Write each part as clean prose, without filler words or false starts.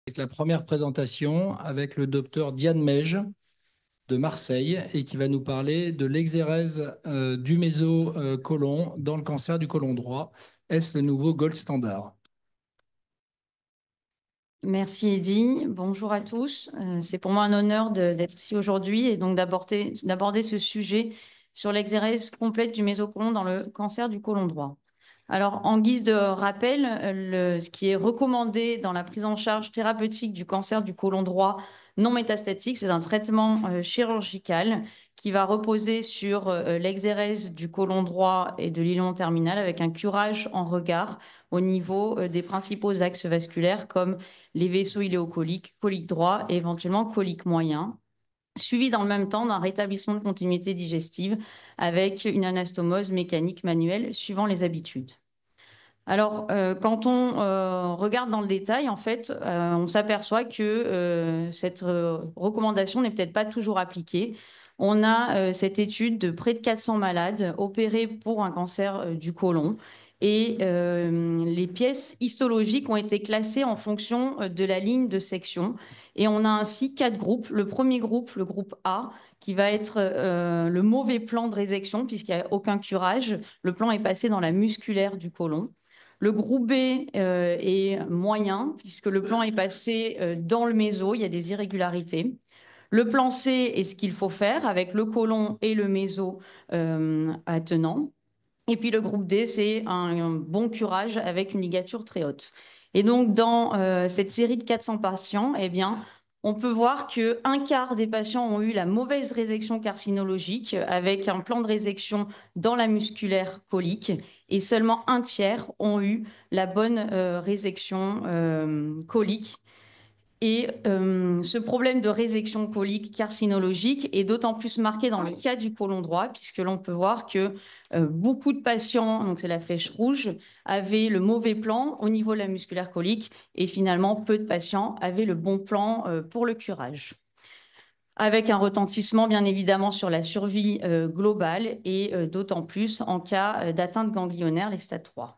Avec la première présentation avec le docteur Diane Mege de Marseille et qui va nous parler de l'exérèse du mésocolon dans le cancer du côlon droit. Est-ce le nouveau gold standard? Merci Eddy, bonjour à tous. C'est pour moi un honneur d'être ici aujourd'hui et donc d'aborder ce sujet sur l'exérèse complète du mésocolon dans le cancer du côlon droit. Alors, en guise de rappel, ce qui est recommandé dans la prise en charge thérapeutique du cancer du côlon droit non métastatique, c'est un traitement chirurgical qui va reposer sur l'exérèse du côlon droit et de l'îlon terminal avec un curage en regard au niveau des principaux axes vasculaires comme les vaisseaux iléocoliques, colique droit et éventuellement colique moyen, suivi dans le même temps d'un rétablissement de continuité digestive avec une anastomose mécanique manuelle suivant les habitudes. Alors, quand on regarde dans le détail, en fait, on s'aperçoit que cette recommandation n'est peut-être pas toujours appliquée. On a cette étude de près de 400 malades opérés pour un cancer du côlon et les pièces histologiques ont été classées en fonction de la ligne de section. Et on a ainsi 4 groupes. Le premier groupe, le groupe A, qui va être le mauvais plan de résection puisqu'il n'y a aucun curage. Le plan est passé dans la musculaire du côlon. Le groupe B est moyen, puisque le plan est passé dans le méso, il y a des irrégularités. Le plan C est ce qu'il faut faire avec le côlon et le méso attenant. Et puis le groupe D, c'est un bon curage avec une ligature très haute. Et donc, dans cette série de 400 patients, eh bien, on peut voir qu'un quart des patients ont eu la mauvaise résection carcinologique avec un plan de résection dans la musculaire colique et seulement un tiers ont eu la bonne résection colique. Et ce problème de résection colique carcinologique est d'autant plus marqué dans le cas du côlon droit, puisque l'on peut voir que beaucoup de patients, donc c'est la flèche rouge, avaient le mauvais plan au niveau de la musculaire colique, et finalement peu de patients avaient le bon plan pour le curage. Avec un retentissement bien évidemment sur la survie globale et d'autant plus en cas d'atteinte ganglionnaire, les stades 3.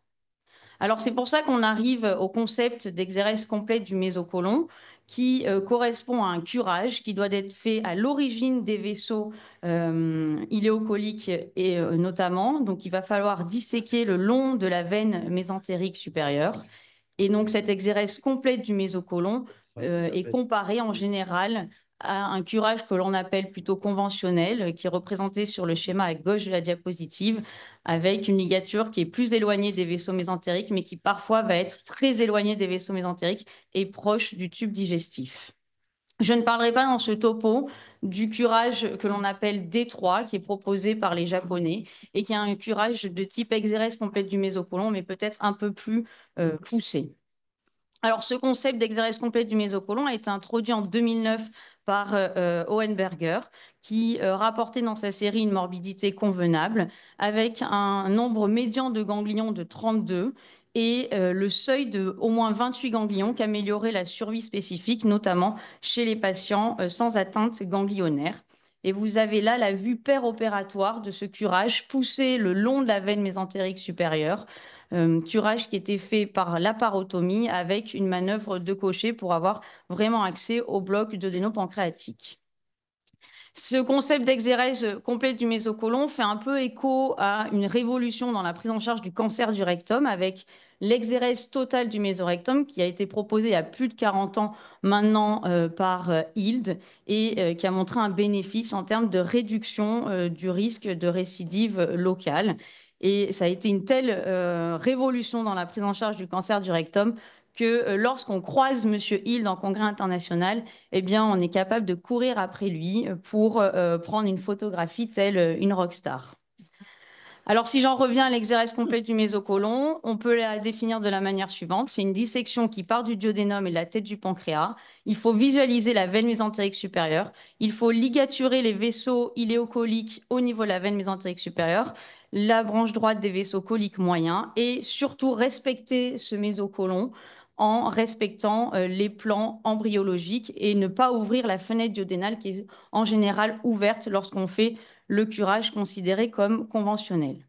Alors, c'est pour ça qu'on arrive au concept d'exérèse complète du mésocolon qui correspond à un curage qui doit être fait à l'origine des vaisseaux iléocoliques et notamment. Donc, il va falloir disséquer le long de la veine mésentérique supérieure. Et donc, cette exérèse complète du mésocolon est comparée en général à un curage que l'on appelle plutôt conventionnel, qui est représenté sur le schéma à gauche de la diapositive, avec une ligature qui est plus éloignée des vaisseaux mésentériques, mais qui parfois va être très éloignée des vaisseaux mésentériques et proche du tube digestif. Je ne parlerai pas dans ce topo du curage que l'on appelle D3, qui est proposé par les Japonais, et qui est un curage de type exérèse complète du mésocolon, mais peut-être un peu plus poussé. Alors, ce concept d'exérèse complète du mésocolon a été introduit en 2009 par Hohenberger, qui rapportait dans sa série une morbidité convenable, avec un nombre médian de ganglions de 32 et le seuil de au moins 28 ganglions qui améliorait la survie spécifique, notamment chez les patients sans atteinte ganglionnaire. Et vous avez là la vue péropératoire de ce curage poussé le long de la veine mésentérique supérieure, curage qui était fait par laparotomie avec une manœuvre de cocher pour avoir vraiment accès au bloc d'œdénopancréatique. Ce concept d'exérèse complète du mésocolon fait un peu écho à une révolution dans la prise en charge du cancer du rectum avec l'exérèse totale du mésorectum qui a été proposée il y a plus de 40 ans maintenant par Hild et qui a montré un bénéfice en termes de réduction du risque de récidive locale. Et ça a été une telle révolution dans la prise en charge du cancer du rectum que lorsqu'on croise M. Hild en congrès international, eh bien, on est capable de courir après lui pour prendre une photographie telle une rockstar. Alors, si j'en reviens à l'exérèse complète du mésocolon, on peut la définir de la manière suivante. C'est une dissection qui part du duodénum et de la tête du pancréas. Il faut visualiser la veine mésentérique supérieure. Il faut ligaturer les vaisseaux iléocoliques au niveau de la veine mésentérique supérieure, la branche droite des vaisseaux coliques moyens et surtout respecter ce mésocolon en respectant les plans embryologiques et ne pas ouvrir la fenêtre duodénale qui est en général ouverte lorsqu'on fait le curage considéré comme conventionnel.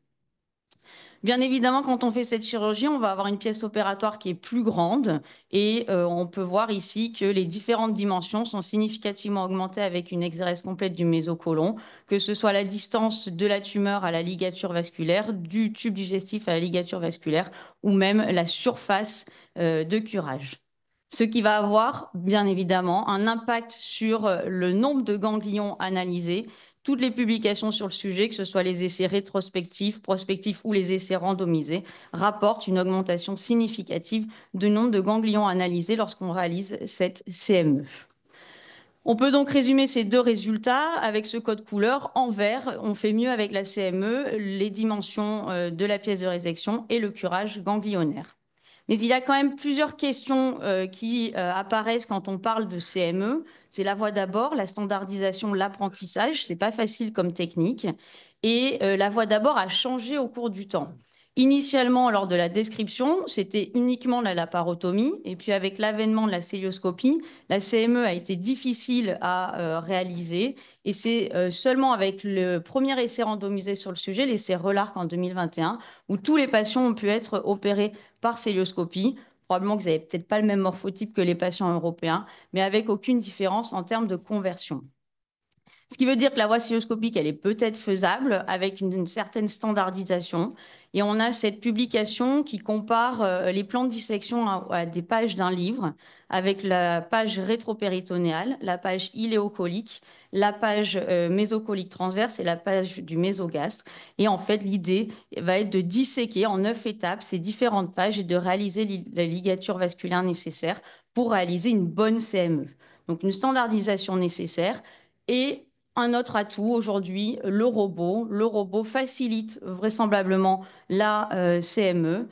Bien évidemment, quand on fait cette chirurgie, on va avoir une pièce opératoire qui est plus grande et on peut voir ici que les différentes dimensions sont significativement augmentées avec une exérèse complète du mésocôlon, que ce soit la distance de la tumeur à la ligature vasculaire, du tube digestif à la ligature vasculaire ou même la surface de curage. Ce qui va avoir, bien évidemment, un impact sur le nombre de ganglions analysés. Toutes les publications sur le sujet, que ce soit les essais rétrospectifs, prospectifs ou les essais randomisés, rapportent une augmentation significative du nombre de ganglions analysés lorsqu'on réalise cette CME. On peut donc résumer ces deux résultats avec ce code couleur. En vert, on fait mieux avec la CME, les dimensions de la pièce de résection et le curage ganglionnaire. Mais il y a quand même plusieurs questions qui apparaissent quand on parle de CME. C'est la voie d'abord, la standardisation, l'apprentissage. C'est pas facile comme technique. Et la voie d'abord a changé au cours du temps. Initialement, lors de la description, c'était uniquement la laparotomie. Et puis avec l'avènement de la célioscopie, la CME a été difficile à réaliser. Et c'est seulement avec le premier essai randomisé sur le sujet, l'essai RELARC en 2021, où tous les patients ont pu être opérés par célioscopie. Probablement que vous n'avez peut-être pas le même morphotype que les patients européens, mais avec aucune différence en termes de conversion. Ce qui veut dire que la voie cystoscopique, elle est peut-être faisable avec une certaine standardisation. Et on a cette publication qui compare les plans de dissection à des pages d'un livre avec la page rétropéritonéale, la page iléocolique, la page mésocolique transverse et la page du mésogastre. Et en fait, l'idée va être de disséquer en 9 étapes ces différentes pages et de réaliser la ligature vasculaire nécessaire pour réaliser une bonne CME. Donc, une standardisation nécessaire et un autre atout aujourd'hui, le robot. Le robot facilite vraisemblablement la CME.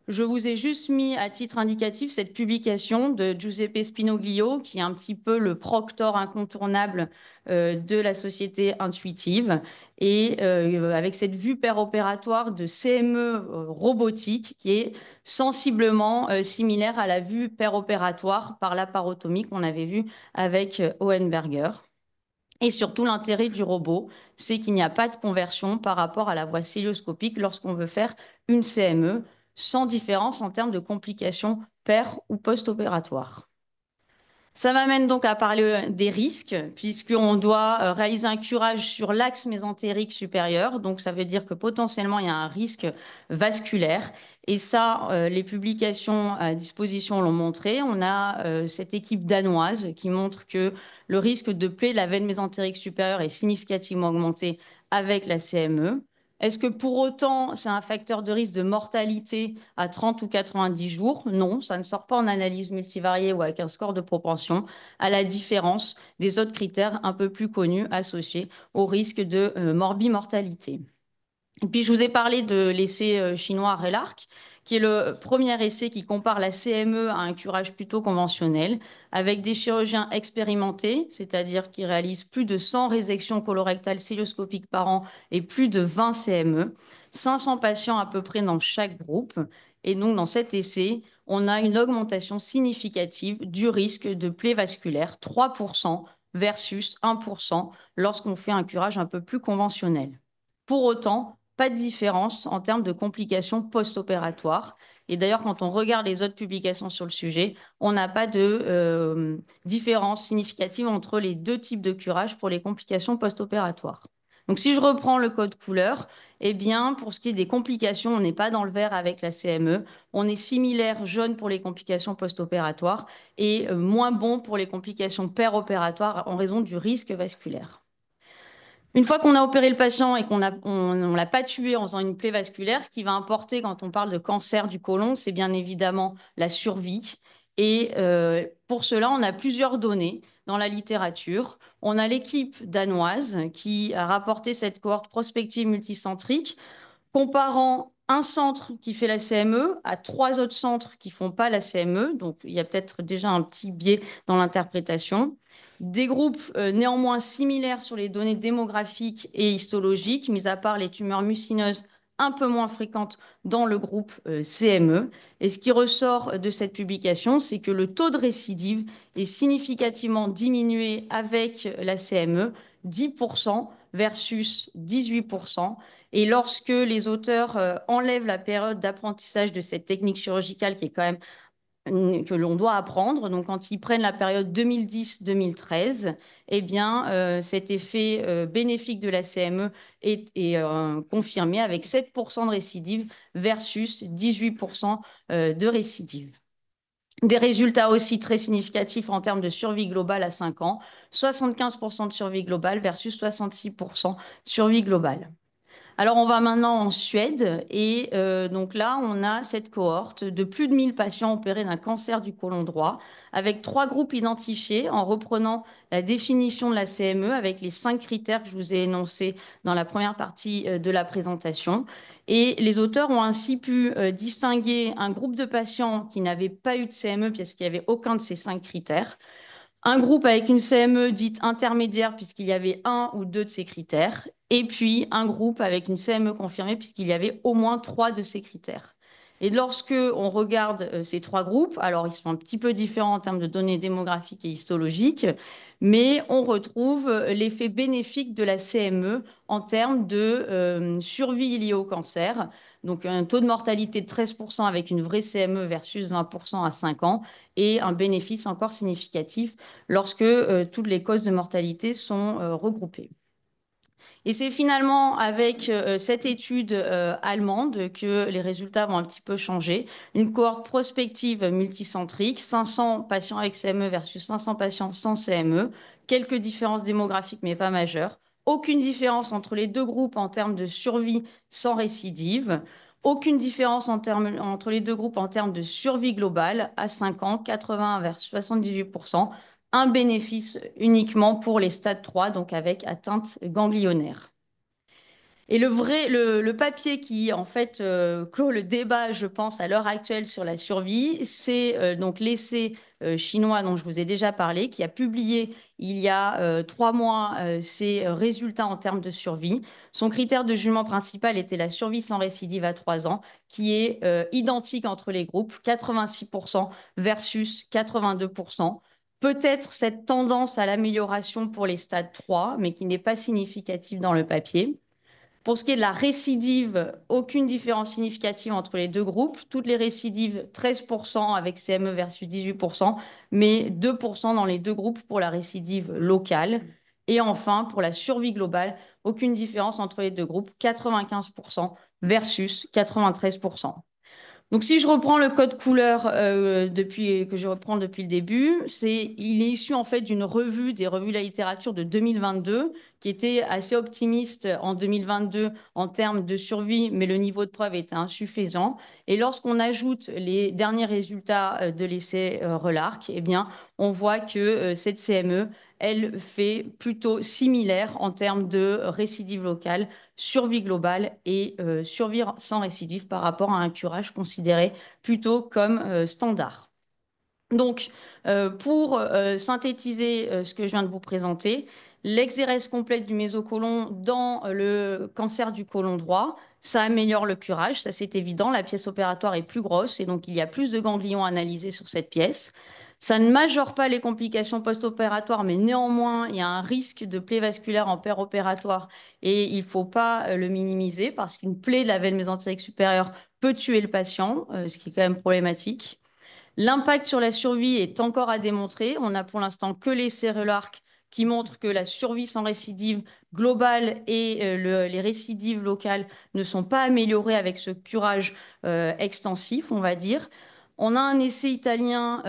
Je vous ai juste mis à titre indicatif cette publication de Giuseppe Spinoglio, qui est un petit peu le proctor incontournable de la société intuitive, et avec cette vue péropératoire de CME robotique qui est sensiblement similaire à la vue péropératoire par laparotomie qu'on avait vue avec Hohenberger. Et surtout, l'intérêt du robot, c'est qu'il n'y a pas de conversion par rapport à la voie célioscopique lorsqu'on veut faire une CME, sans différence en termes de complications per- ou post-opératoires. Ça m'amène donc à parler des risques, puisqu'on doit réaliser un curage sur l'axe mésentérique supérieur. Donc, ça veut dire que potentiellement, il y a un risque vasculaire. Et ça, les publications à disposition l'ont montré. On a cette équipe danoise qui montre que le risque de plaie de la veine mésentérique supérieure est significativement augmenté avec la CME. Est-ce que pour autant, c'est un facteur de risque de mortalité à 30 ou 90 jours? Non, ça ne sort pas en analyse multivariée ou avec un score de propension, à la différence des autres critères un peu plus connus associés au risque de morbimortalité. Et puis, je vous ai parlé de l'essai chinois RELARC, qui est le premier essai qui compare la CME à un curage plutôt conventionnel, avec des chirurgiens expérimentés, c'est-à-dire qui réalisent plus de 100 résections colorectales célioscopiques par an et plus de 20 CME, 500 patients à peu près dans chaque groupe. Et donc, dans cet essai, on a une augmentation significative du risque de plaie vasculaire, 3% versus 1% lorsqu'on fait un curage un peu plus conventionnel. Pour autant, pas de différence en termes de complications post-opératoires. Et d'ailleurs, quand on regarde les autres publications sur le sujet, on n'a pas de différence significative entre les deux types de curage pour les complications post-opératoires. Donc, si je reprends le code couleur, eh bien, pour ce qui est des complications, on n'est pas dans le vert avec la CME. On est similaire jaune pour les complications post-opératoires et moins bon pour les complications péropératoires en raison du risque vasculaire. Une fois qu'on a opéré le patient et qu'on ne l'a pas tué en faisant une plaie vasculaire, ce qui va importer quand on parle de cancer du côlon, c'est bien évidemment la survie. Et pour cela, on a plusieurs données dans la littérature. On a l'équipe danoise qui a rapporté cette cohorte prospective multicentrique comparant un centre qui fait la CME à 3 autres centres qui ne font pas la CME. Donc, il y a peut-être déjà un petit biais dans l'interprétation. Des groupes néanmoins similaires sur les données démographiques et histologiques, mis à part les tumeurs mucineuses un peu moins fréquentes dans le groupe CME. Et ce qui ressort de cette publication, c'est que le taux de récidive est significativement diminué avec la CME, 10% versus 18%. Et lorsque les auteurs enlèvent la période d'apprentissage de cette technique chirurgicale qui est quand même que l'on doit apprendre. Donc, quand ils prennent la période 2010-2013, eh bien, cet effet bénéfique de la CME est confirmé avec 7% de récidive versus 18% de récidive. Des résultats aussi très significatifs en termes de survie globale à 5 ans, 75% de survie globale versus 66% de survie globale. Alors, on va maintenant en Suède et donc là, on a cette cohorte de plus de 1000 patients opérés d'un cancer du côlon droit avec 3 groupes identifiés en reprenant la définition de la CME avec les 5 critères que je vous ai énoncés dans la première partie de la présentation. Et les auteurs ont ainsi pu distinguer un groupe de patients qui n'avaient pas eu de CME puisqu'il n'y avait aucun de ces 5 critères, un groupe avec une CME dite intermédiaire puisqu'il y avait un ou deux de ces critères, et puis un groupe avec une CME confirmée puisqu'il y avait au moins 3 de ces critères. Et lorsque on regarde ces 3 groupes, alors ils sont un petit peu différents en termes de données démographiques et histologiques, mais on retrouve l'effet bénéfique de la CME en termes de survie liée au cancer. Donc un taux de mortalité de 13% avec une vraie CME versus 20% à 5 ans et un bénéfice encore significatif lorsque toutes les causes de mortalité sont regroupées. Et c'est finalement avec cette étude allemande que les résultats vont un petit peu changer. Une cohorte prospective multicentrique, 500 patients avec CME versus 500 patients sans CME. Quelques différences démographiques, mais pas majeures. Aucune différence entre les deux groupes en termes de survie sans récidive. Aucune différence entre les deux groupes en termes de survie globale à 5 ans, 80 versus 78%. Un bénéfice uniquement pour les stades 3, donc avec atteinte ganglionnaire. Et le papier qui, en fait, clôt le débat, je pense, à l'heure actuelle sur la survie, c'est donc l'essai chinois dont je vous ai déjà parlé, qui a publié il y a 3 mois ses résultats en termes de survie. Son critère de jugement principal était la survie sans récidive à 3 ans, qui est identique entre les groupes, 86% versus 82%. Peut-être cette tendance à l'amélioration pour les stades 3, mais qui n'est pas significative dans le papier. Pour ce qui est de la récidive, aucune différence significative entre les deux groupes. Toutes les récidives, 13% avec CME versus 18%, mais 2% dans les deux groupes pour la récidive locale. Et enfin, pour la survie globale, aucune différence entre les deux groupes, 95% versus 93%. Donc, si je reprends le code couleur que je reprends depuis le début, il est issu en fait d'une revue des revues de la littérature de 2022 qui était assez optimiste en 2022 en termes de survie, mais le niveau de preuve était insuffisant. Et lorsqu'on ajoute les derniers résultats de l'essai Relark, eh bien, on voit que cette CME, elle fait plutôt similaire en termes de récidive locale, survie globale et survie sans récidive par rapport à un curage considéré plutôt comme standard. Donc, pour synthétiser ce que je viens de vous présenter, l'exérèse complète du mésocôlon dans le cancer du côlon droit, ça améliore le curage, ça c'est évident, la pièce opératoire est plus grosse et donc il y a plus de ganglions analysés sur cette pièce. Ça ne majore pas les complications post-opératoires, mais néanmoins, il y a un risque de plaie vasculaire en péropératoire et il ne faut pas le minimiser parce qu'une plaie de la veine mésentérique supérieure peut tuer le patient, ce qui est quand même problématique. L'impact sur la survie est encore à démontrer. On n'a pour l'instant que les Relark qui montrent que la survie sans récidive globale et les récidives locales ne sont pas améliorées avec ce curage extensif, on va dire. On a un essai italien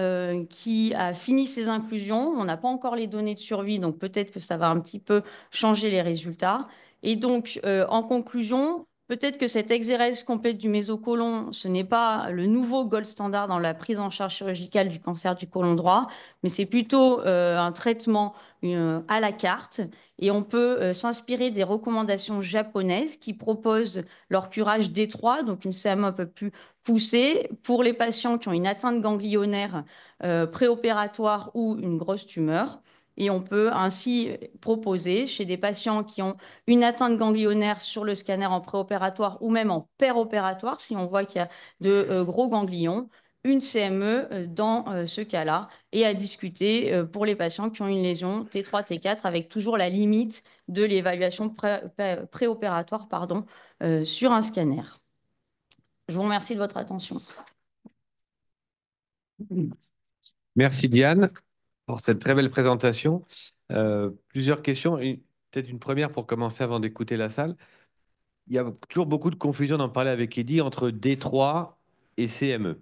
qui a fini ses inclusions. On n'a pas encore les données de survie, donc peut-être que ça va un petit peu changer les résultats. Et donc, en conclusion, peut-être que cette exérèse complète du mésocôlon, ce n'est pas le nouveau gold standard dans la prise en charge chirurgicale du cancer du côlon droit, mais c'est plutôt un traitement à la carte. Et on peut s'inspirer des recommandations japonaises qui proposent leur curage D3, donc une CME un peu plus poussée, pour les patients qui ont une atteinte ganglionnaire préopératoire ou une grosse tumeur. Et on peut ainsi proposer chez des patients qui ont une atteinte ganglionnaire sur le scanner en préopératoire ou même en péropératoire, si on voit qu'il y a de gros ganglions, une CME dans ce cas-là et à discuter pour les patients qui ont une lésion T3, T4 avec toujours la limite de l'évaluation préopératoire sur un scanner. Je vous remercie de votre attention. Merci Diane pour cette très belle présentation. Plusieurs questions, peut-être une première pour commencer avant d'écouter la salle. Il y a toujours beaucoup de confusion, d'en parler avec Eddy, entre D3 et CME.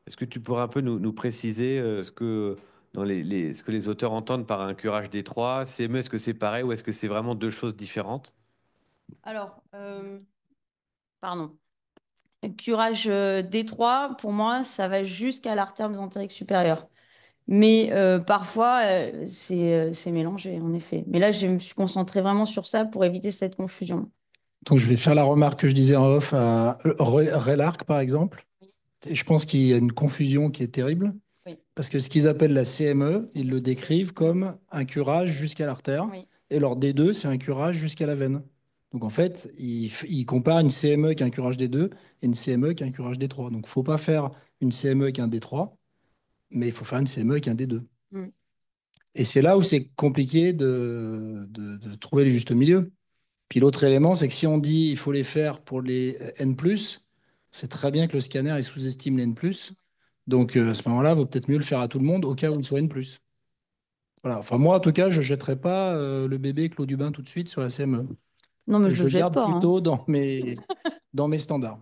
Est-ce que tu pourrais un peu nous préciser ce que, ce que les auteurs entendent par un curage D3, CME, est-ce que c'est pareil ou est-ce que c'est vraiment deux choses différentes? Alors, pardon. Curage D3, pour moi, ça va jusqu'à l'artère mésentérique supérieure. Mais parfois, c'est mélangé, en effet. Mais là, je me suis concentrée vraiment sur ça pour éviter cette confusion. Donc, je vais faire la remarque que je disais en off à Relarc, par exemple. Et je pense qu'il y a une confusion qui est terrible. Oui. Parce que ce qu'ils appellent la CME, ils le décrivent comme un curage jusqu'à l'artère. Oui. Et leur D2, c'est un curage jusqu'à la veine. Donc en fait, ils comparent une CME qui est un curage D2 et une CME qui est un curage D3. Donc il ne faut pas faire une CME qui est un D3, mais il faut faire une CME qui est un D2. Mm. Et c'est là où c'est compliqué de trouver le juste milieu. Puis l'autre élément, c'est que si on dit il faut les faire pour les N+, c'est très bien que le scanner il sous-estime les N+. Donc à ce moment-là, il vaut peut-être mieux le faire à tout le monde au cas où il soit N+. Voilà. Enfin, moi, en tout cas, je ne jetterai pas le bébé Claude Dubin tout de suite sur la CME. Non, mais je Je le le jette garde pas, hein. plutôt dans mes standards.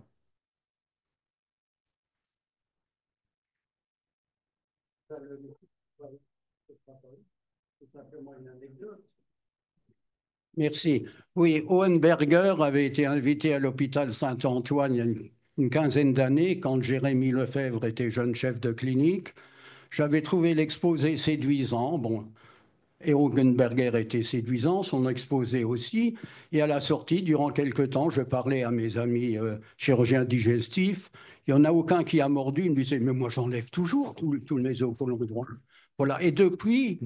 Merci. Oui, Owen Berger avait été invité à l'hôpital Saint-Antoine il y a une quinzaine d'années, quand Jérémy Lefebvre était jeune chef de clinique. J'avais trouvé l'exposé séduisant. Bon, et Augenberger était séduisant, son exposé aussi. Et à la sortie, durant quelques temps, je parlais à mes amis chirurgiens digestifs. Il n'y en a aucun qui a mordu. Ils me disaient, mais moi j'enlève toujours tout le mésocôlon droit. Voilà. Et depuis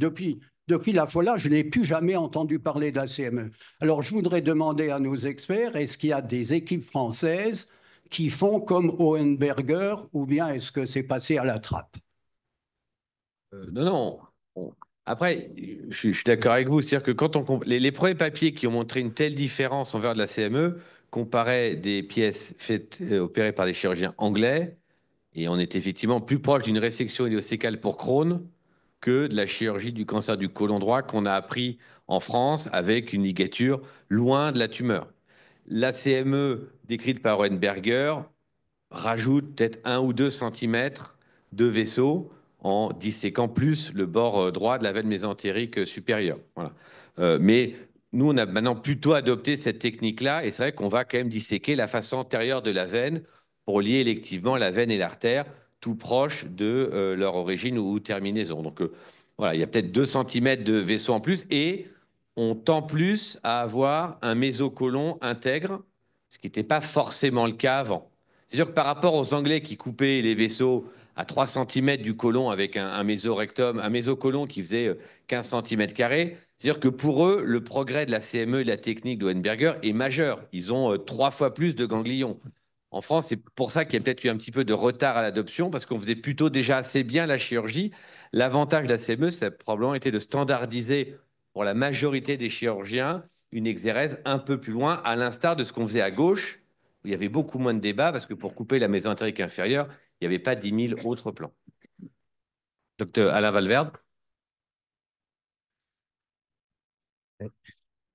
la fois-là, je n'ai plus jamais entendu parler de la CME. Alors je voudrais demander à nos experts, est-ce qu'il y a des équipes françaises qui font comme Auenberger ou bien est-ce que c'est passé à la trappe? Non, non. Après, je suis d'accord avec vous. C'est-à-dire que quand les premiers papiers qui ont montré une telle différence envers de la CME comparaient des pièces faites, opérées par des chirurgiens anglais, et on est effectivement plus proche d'une résection iléocécale pour Crohn que de la chirurgie du cancer du côlon droit qu'on a appris en France avec une ligature loin de la tumeur. La CME décrite par Weinberger rajoute peut-être 1 ou 2 centimètres de vaisseau en disséquant plus le bord droit de la veine mésentérique supérieure. Voilà. Mais nous, on a maintenant plutôt adopté cette technique-là, et c'est vrai qu'on va quand même disséquer la face antérieure de la veine pour lier électivement la veine et l'artère, tout proche de leur origine ou terminaison. Donc voilà, il y a peut-être 2 centimètres de vaisseau en plus, et on tend plus à avoir un mésocôlon intègre, ce qui n'était pas forcément le cas avant. C'est-à-dire que par rapport aux Anglais qui coupaient les vaisseaux à 3 centimètres du côlon avec un mésorectum, un mésocôlon qui faisait 15 centimètres carrés, c'est-à-dire que pour eux, le progrès de la CME et de la technique d'Oenberger est majeur. Ils ont 3 fois plus de ganglions. En France, c'est pour ça qu'il y a peut-être eu un petit peu de retard à l'adoption, parce qu'on faisait plutôt déjà assez bien la chirurgie. L'avantage de la CME, ça a probablement été de standardiser pour la majorité des chirurgiens une exérèse un peu plus loin, à l'instar de ce qu'on faisait à gauche, où il y avait beaucoup moins de débats, parce que pour couper la mésentérique inférieure, il n'y avait pas 10 000 autres plans. Docteur Alain Valverde.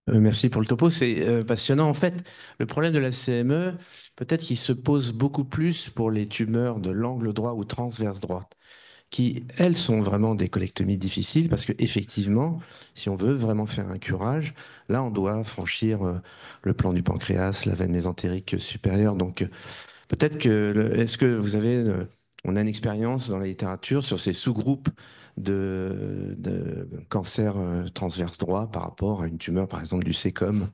Merci pour le topo, c'est passionnant. En fait, le problème de la CME, peut-être qu'il se pose beaucoup plus pour les tumeurs de l'angle droit ou transverse droite, qui, elles, sont vraiment des colectomies difficiles parce que effectivement, si on veut vraiment faire un curage, là, on doit franchir le plan du pancréas, la veine mésentérique supérieure. Donc, peut-être que, est-ce que vous avez, on a une expérience dans la littérature sur ces sous-groupes de cancer transverse droit par rapport à une tumeur, par exemple, du sécom,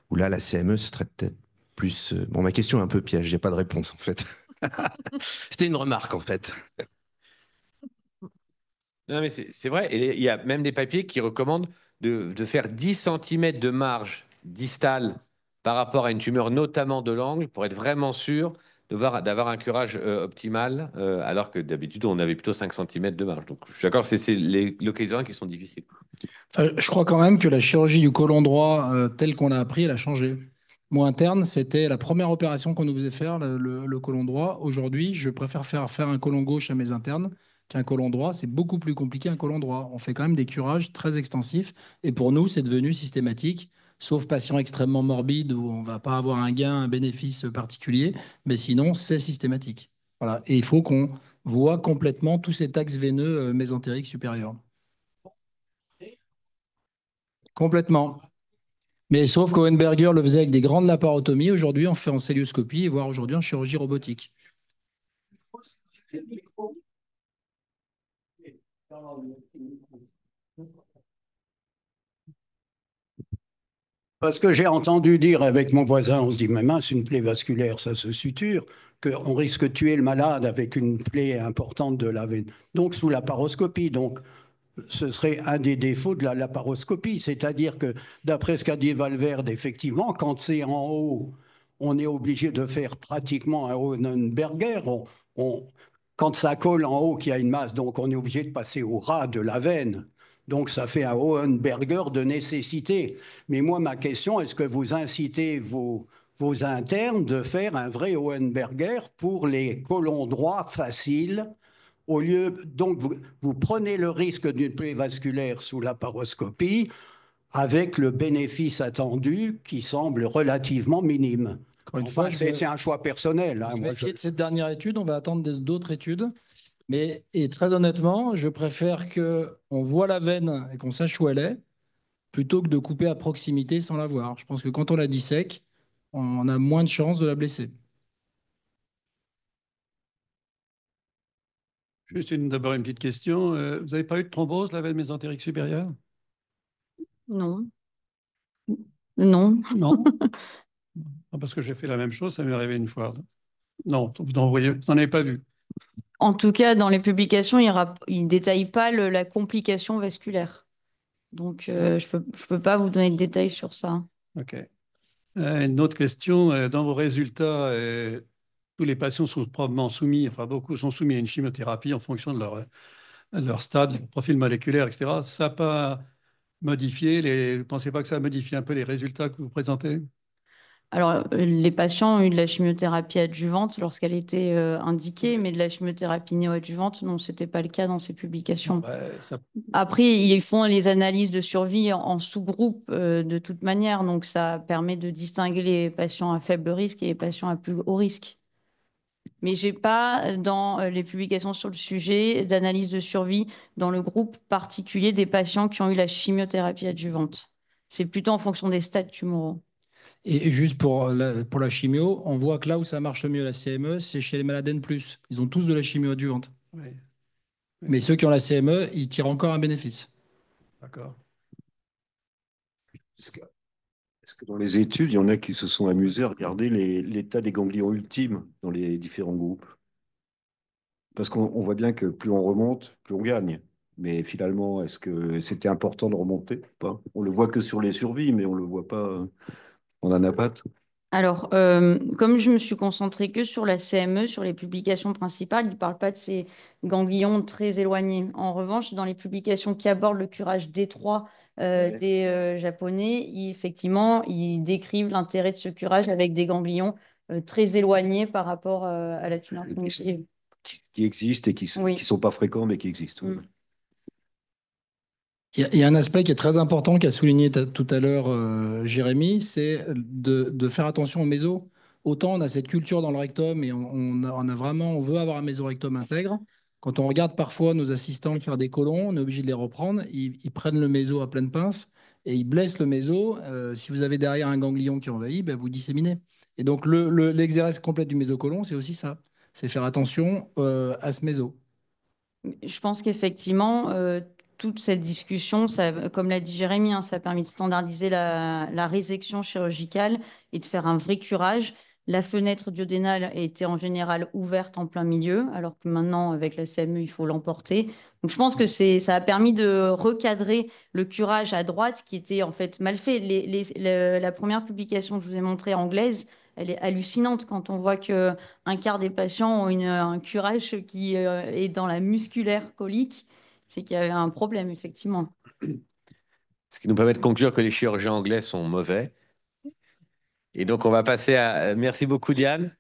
où là, la CME, ce serait peut-être plus... Bon, ma question est un peu piège, j'ai pas de réponse, en fait. C'était une remarque, en fait. Non, mais c'est vrai. Et il y a même des papiers qui recommandent de faire 10 centimètres de marge distale par rapport à une tumeur, notamment de l'angle, pour être vraiment sûr d'avoir un curage optimal, alors que d'habitude, on avait plutôt 5 cm de marge. Donc, je suis d'accord, c'est les localisations qui sont difficiles. Je crois quand même que la chirurgie du côlon droit, telle qu'on l'a appris, elle a changé. Moi, interne, c'était la première opération qu'on nous faisait faire, le côlon droit. Aujourd'hui, je préfère faire un côlon gauche à mes internes qu'un côlon droit. C'est beaucoup plus compliqué un côlon droit. On fait quand même des curages très extensifs. Et pour nous, c'est devenu systématique, sauf patient extrêmement morbide où on ne va pas avoir un gain, un bénéfice particulier. Mais sinon, c'est systématique. Voilà. Et il faut qu'on voit complètement tous ces axes veineux mésentériques supérieurs. Complètement. Mais sauf qu'Owenberger le faisait avec des grandes laparotomies. Aujourd'hui, on fait en célioscopie et voire aujourd'hui en chirurgie robotique. Parce que j'ai entendu dire avec mon voisin, on se dit, mais mince, une plaie vasculaire, ça se suture, qu'on risque de tuer le malade avec une plaie importante de la veine. Donc, sous la paroscopie. Donc, ce serait un des défauts de la laparoscopie. C'est-à-dire que, d'après ce qu'a dit Valverde, effectivement, quand c'est en haut, on est obligé de faire pratiquement un Hohenberger. Quand ça colle en haut, qu'il y a une masse, donc on est obligé de passer au ras de la veine. Donc ça fait un Hohenberger de nécessité. Mais moi, ma question, est-ce que vous incitez vos internes de faire un vrai Hohenberger pour les côlons droits faciles au lieu, donc, vous prenez le risque d'une plaie vasculaire sous la paroscopie avec le bénéfice attendu qui semble relativement minime. Encore une Enfin, fois, c'est un choix personnel. je Hein, vais moi, méfier de cette dernière étude. On va attendre d'autres études. Mais et très honnêtement, je préfère qu'on voit la veine et qu'on sache où elle est, plutôt que de couper à proximité sans la voir. Je pense que quand on la dissèque, on a moins de chances de la blesser. Juste d'abord une petite question. Vous n'avez pas eu de thrombose, la veine mésentérique supérieure? Non. Non. Non. Non, parce que j'ai fait la même chose, ça m'est arrivé une fois. Non, vous n'en avez pas vu. En tout cas, dans les publications, il ne détaille pas la complication vasculaire. Donc, je peux pas vous donner de détails sur ça. OK. Une autre question. Dans vos résultats, tous les patients sont probablement soumis, enfin beaucoup sont soumis à une chimiothérapie en fonction de leur stade, leur profil moléculaire, etc. Ça n'a pas modifié vous ne pensez pas que ça a modifié un peu les résultats que vous présentez? Alors, les patients ont eu de la chimiothérapie adjuvante lorsqu'elle était indiquée, mais de la chimiothérapie néoadjuvante, non, ce n'était pas le cas dans ces publications. Après, ils font les analyses de survie en sous-groupe de toute manière, donc ça permet de distinguer les patients à faible risque et les patients à plus haut risque. Mais je n'ai pas, dans les publications sur le sujet, d'analyse de survie dans le groupe particulier des patients qui ont eu la chimiothérapie adjuvante. C'est plutôt en fonction des stades tumoraux. Et juste pour la chimio, on voit que là où ça marche le mieux la CME, c'est chez les malades N+. Ils ont tous de la chimio adjuvante. Oui. Oui. Mais ceux qui ont la CME, ils tirent encore un bénéfice. D'accord. Est-ce que dans les études, il y en a qui se sont amusés à regarder l'état des ganglions ultimes dans les différents groupes? Parce qu'on voit bien que plus on remonte, plus on gagne. Mais finalement, est-ce que c'était important de remonter ou pas? On le voit que sur les survies, mais on le voit pas en anapath. Alors, comme je me suis concentrée que sur la CME, sur les publications principales, il ne parle pas de ces ganglions très éloignés. En revanche, dans les publications qui abordent le curage d'étroit des Japonais, effectivement, ils décrivent l'intérêt de ce curage avec des ganglions très éloignés par rapport à la tumeur primitive. Qui existent et qui ne sont pas fréquents, mais qui existent. Mm. Il y a un aspect qui est très important qu'a souligné tout à l'heure Jérémy, c'est de faire attention au méso. Autant on a cette culture dans le rectum et on veut avoir un mésorectum intègre. Quand on regarde parfois nos assistants faire des côlons, on est obligé de les reprendre. Ils prennent le méso à pleine pince et ils blessent le méso. Si vous avez derrière un ganglion qui envahit, ben vous disséminez. Et donc l'exérèse complète du mésocolon, c'est aussi ça. C'est faire attention à ce méso. Je pense qu'effectivement, toute cette discussion, ça, comme l'a dit Jérémy, hein, ça a permis de standardiser la résection chirurgicale et de faire un vrai curage. La fenêtre duodénale était en général ouverte en plein milieu, alors que maintenant, avec la CME, il faut l'emporter. Donc, je pense que ça a permis de recadrer le curage à droite qui était en fait mal fait. La première publication que je vous ai montrée anglaise elle est hallucinante quand on voit qu'un quart des patients ont un QRH qui est dans la musculaire colique. C'est qu'il y a un problème, effectivement. Ce qui nous permet de conclure que les chirurgiens anglais sont mauvais. Et donc, on va passer à... Merci beaucoup, Diane.